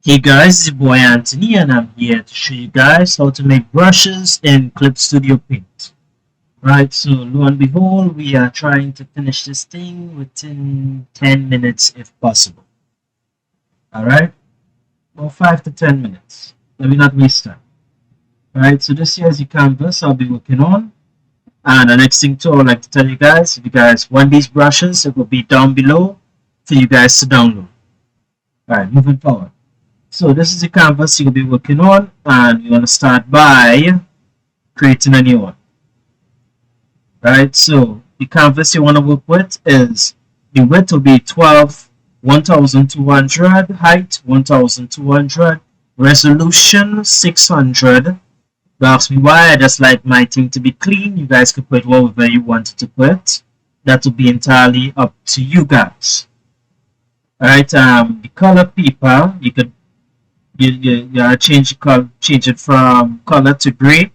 Hey guys, it's your boy Anthony and I'm here to show you guys how to make brushes in Clip Studio Paint. Right, so lo and behold, we are trying to finish this thing within 10 minutes if possible. Alright, well 5 to 10 minutes. Let me not waste time. Alright, so this here is the canvas I'll be working on. And the next thing too, I would like to tell you guys, if you guys want these brushes, it will be down below for you guys to download. Alright, moving forward. So this is the canvas you'll be working on, and you want to start by creating a new one. Right, so the canvas you want to work with is the width will be 1200, height 1200, resolution 600. Ask me why. I just like my thing to be clean. You guys can put whatever you want to put. That will be entirely up to you guys. Alright, the color paper you could change it from color to gray,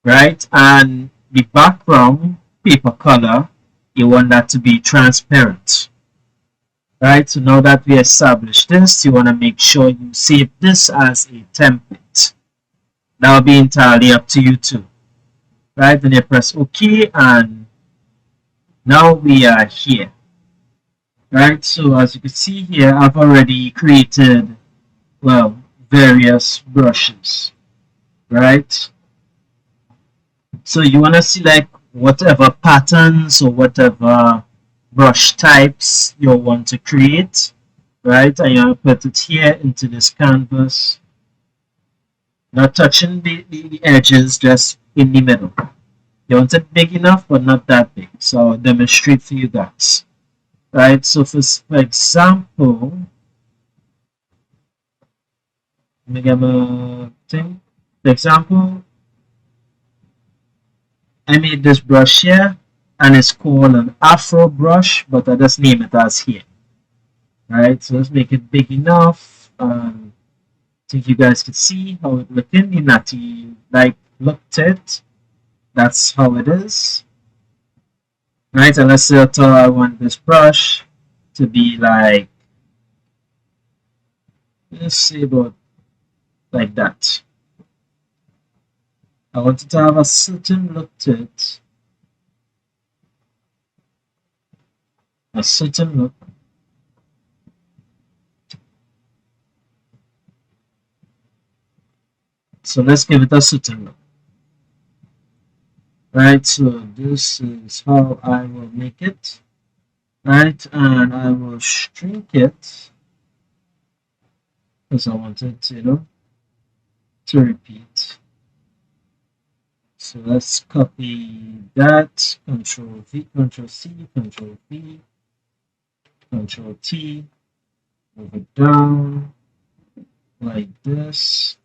right? And the background paper color, you want that to be transparent, right? So now that we established this, you want to make sure you save this as a template. That will be entirely up to you too, right? Then you press OK, and now we are here, right? So as you can see here, I've already created, well, various brushes, right? So you want to select whatever patterns or whatever brush types you want to create, right? And you want to put it here into this canvas, not touching the edges, just in the middle. You want it big enough but not that big, so I'll demonstrate for you guys, right? So for example, let me get my thing. For example, I made this brush here and it's called an Afro brush, but I just name it as here. Right, so let's make it big enough. I think you guys can see how it looking. The natty like looked it. That's how it is. Right, and let's say I want this brush to be like, let's say about like that. I want it to have a certain look to it. A certain look. So let's give it a certain look. Right, so this is how I will make it. Right, and I will shrink it because I want it, to repeat. So let's copy that, Control V, Control C, Control V, Control T, move it down like this.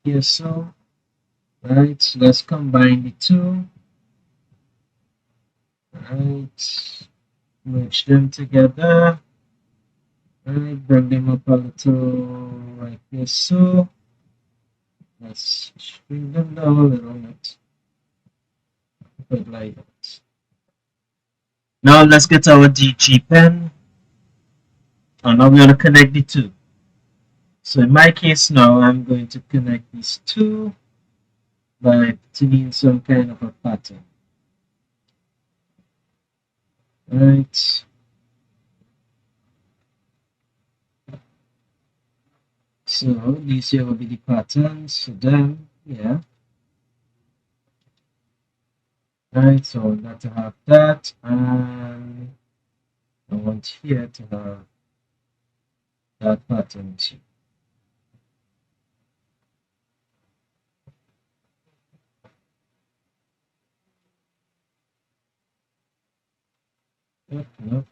Here, so, right, so let's combine the two. Right, merge them together. Right, bring them up a little like this, so. Let's bring them down a little bit. Put like that. Now let's get our DG pen. And now we're going to connect the two. So in my case now, I'm going to connect these two by putting in some kind of a pattern. Right. So these here will be the patterns for them, yeah. Right, so I want to have that, and I want here to have that pattern too. No.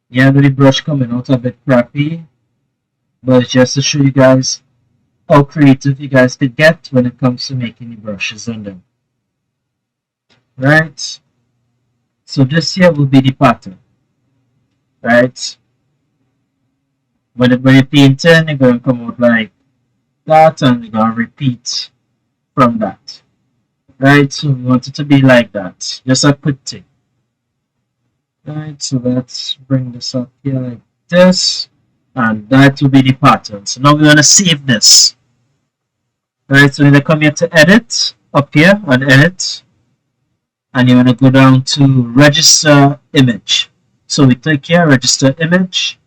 Yeah, the brush coming out a bit crappy, but just to show you guys how creative you guys could get when it comes to making the brushes on them. Right, so this here will be the pattern, right? When you're painting, you're going to come out like that, and you're going to repeat from that. Right, so we want it to be like that, just a quick thing. Alright, so let's bring this up here like this, and that will be the pattern. So now we want to save this. Alright, so we're going to come here to edit, up here and edit, and you want to go down to register image. So we click here, register image.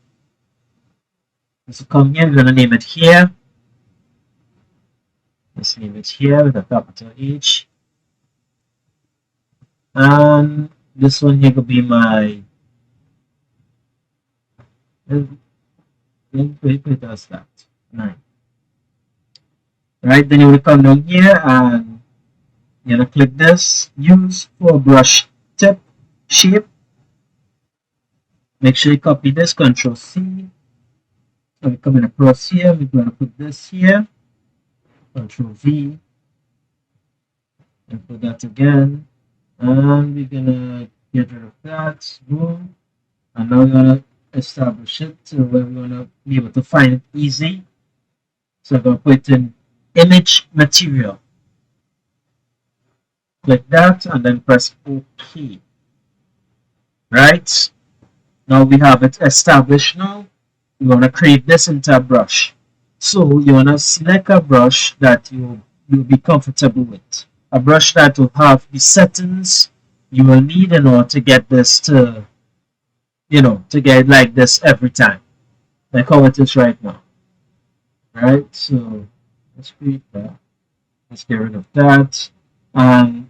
So come here, we're going to name it here. Let's name it here with a capital H. And this one here could be my, wait, does that? 9. Right, then you will come down here and you're gonna click this, use for brush tip shape. Make sure you copy this, Control C. So we're coming across here, we're gonna put this here, Control V, and put that again. And we're gonna get rid of that, boom. And now we're gonna establish it to where we're gonna be able to find it easy. So I'm gonna put in image material. Click that and then press OK. Right? Now we have it established now. We want to create this into a brush. So you want to select a brush that you'll be comfortable with. A brush that will have the settings you will need in order to get this to, to get like this every time. Like how it is right now. Right? So let's create that. Let's get rid of that. And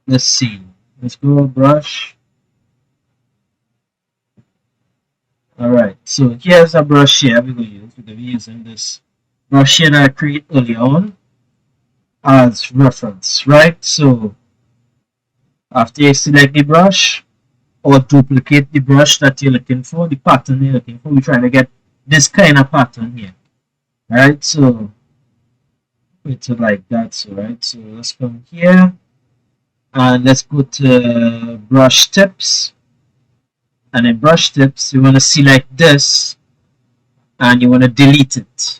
let's see. Let's go brush. Alright, so here's a brush here we're going to use. We're going to be using this brush here that I created earlier on as reference, right? So after you select the brush or duplicate the brush that you're looking for, the pattern you're looking for, we're trying to get this kind of pattern here. Alright, so put it like that. So right, so let's come here and let's go to brush tips. And in brush tips, you want to select this and you want to delete it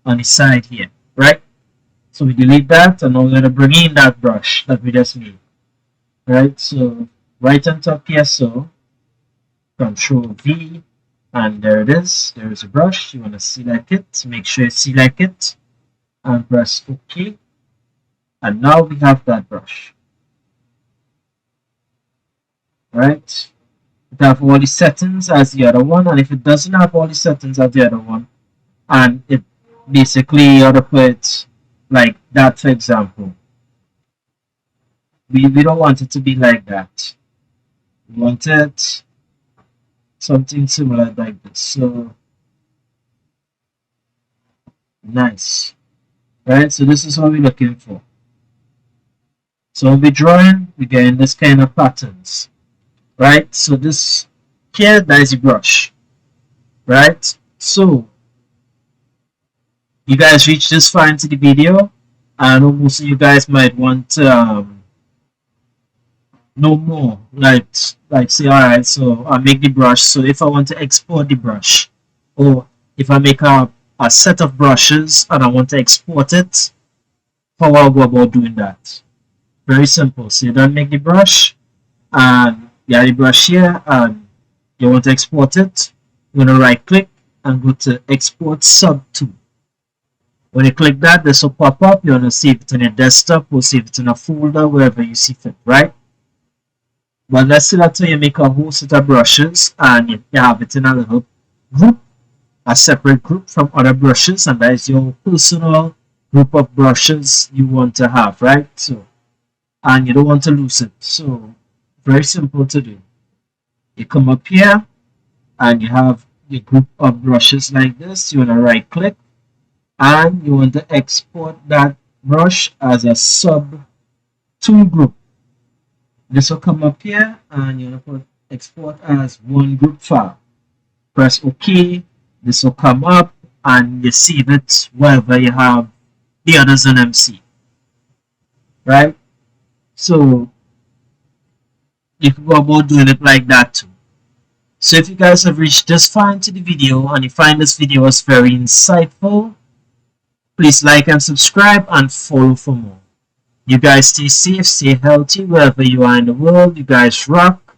on the side here, right? So we delete that and now we're going to bring in that brush that we just made, right? So right on top here, so Control V, and there it is. There is a brush. You want to select it. Make sure you select it and press OK. And now we have that brush, right? It have all the settings as the other one, and if it doesn't have all the settings as the other one, and it basically you ought to put like that, for example, we don't want it to be like that. We want it something similar like this. So nice, right? So this is what we're looking for. So when we're drawing, we're getting this kind of patterns. Right, so this here, that is a brush, right? So you guys reach this far into the video, and most of you guys might want to know more, like say, all right, so I make the brush. So if I want to export the brush, or if I make a set of brushes and I want to export it, how I'll go about doing that? Very simple. So you don't make the brush, and you have the brush here and you want to export it. You're going to right click and go to export sub to. When you click that, this will pop up. You want to save it on your desktop or save it in a folder, wherever you see fit, right? But let's say that you make a whole set of brushes and you have it in a little group, a separate group from other brushes, and that is your personal group of brushes you want to have, right? So, and you don't want to lose it. So very simple to do. You come up here and you have your group of brushes like this. You want to right click and you want to export that brush as a sub to group. This will come up here and you want to put export as one group file. Press OK. This will come up and you save it wherever you have the others in MC. Right? So you can go about doing it like that too. So if you guys have reached this far into the video and you find this video was very insightful, please like and subscribe and follow for more. You guys stay safe, stay healthy wherever you are in the world. You guys rock.